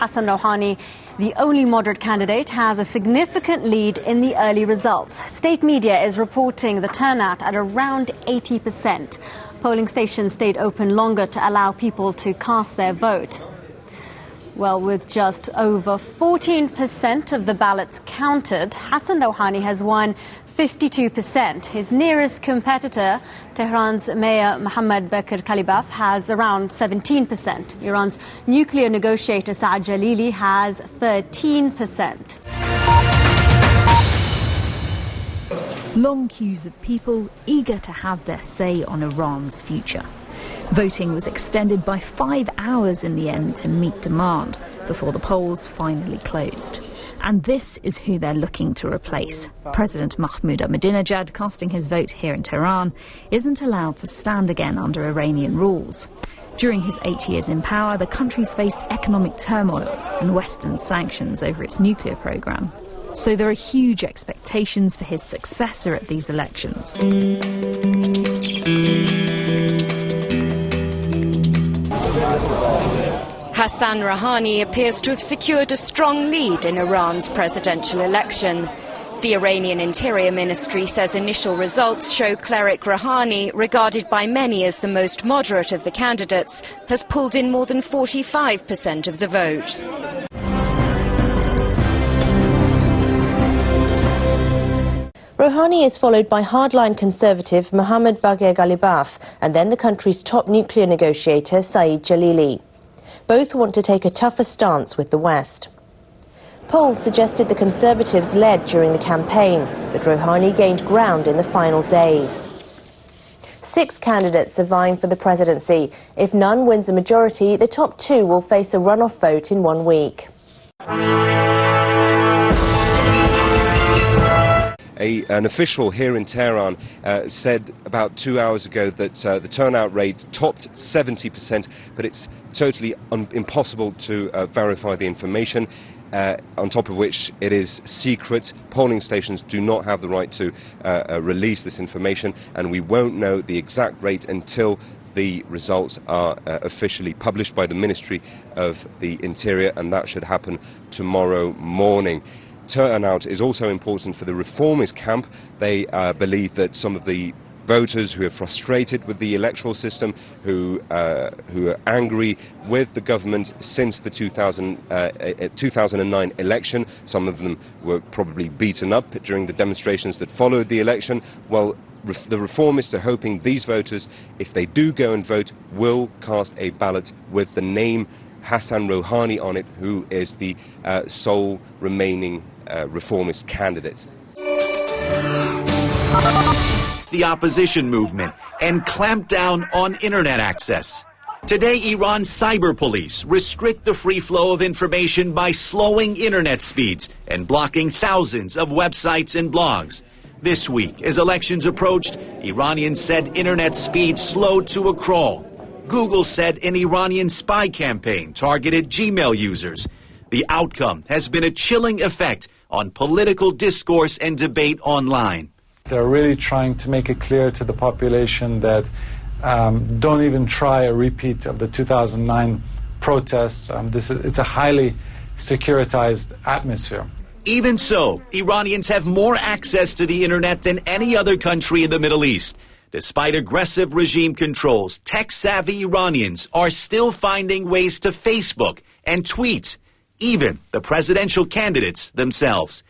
Hassan Rouhani, the only moderate candidate, has a significant lead in the early results. State media is reporting the turnout at around 80%. Polling stations stayed open longer to allow people to cast their vote. Well, with just over 14% of the ballots counted, Hassan Rouhani has won 52%. His nearest competitor, Tehran's Mayor Mohammad Bakir Kalibaf, has around 17%. Iran's nuclear negotiator Saad Jalili has 13%. Long queues of people eager to have their say on Iran's future. Voting was extended by 5 hours in the end to meet demand before the polls finally closed. And this is who they're looking to replace. President Mahmoud Ahmadinejad, casting his vote here in Tehran, isn't allowed to stand again under Iranian rules. During his 8 years in power, the country's faced economic turmoil and Western sanctions over its nuclear program. So there are huge expectations for his successor at these elections. Hassan Rouhani appears to have secured a strong lead in Iran's presidential election. The Iranian Interior Ministry says initial results show cleric Rouhani, regarded by many as the most moderate of the candidates, has pulled in more than 45% of the vote. Rouhani is followed by hardline conservative Mohammad Bakir Kalibaf and then the country's top nuclear negotiator Saad Jalili. Both want to take a tougher stance with the West. Polls suggested the Conservatives led during the campaign, but Rouhani gained ground in the final days. 6 candidates are vying for the presidency. If none wins a majority, the top 2 will face a runoff vote in 1 week. An official here in Tehran said about 2 hours ago that the turnout rate topped 70%, but it's totally impossible to verify the information, on top of which it is secret. Polling stations do not have the right to release this information, and we won't know the exact rate until the results are officially published by the Ministry of the Interior, and that should happen tomorrow morning. Turnout is also important for the reformist camp. They believe that some of the voters who are frustrated with the electoral system, who are angry with the government since the 2009 election, some of them were probably beaten up during the demonstrations that followed the election. Well, the reformists are hoping these voters, if they do go and vote, will cast a ballot with the name Hassan Rouhani on it, who is the sole remaining reformist candidate. The opposition movement and clamp down on internet access. Today, Iran's cyber police restrict the free flow of information by slowing internet speeds and blocking thousands of websites and blogs. This week, as elections approached, Iranians said internet speed slowed to a crawl. Google said an Iranian spy campaign targeted Gmail users. The outcome has been a chilling effect on political discourse and debate online. They're really trying to make it clear to the population that don't even try a repeat of the 2009 protests. It's a highly securitized atmosphere. Even so, Iranians have more access to the internet than any other country in the Middle East. Despite aggressive regime controls, tech-savvy Iranians are still finding ways to Facebook and tweet, even the presidential candidates themselves.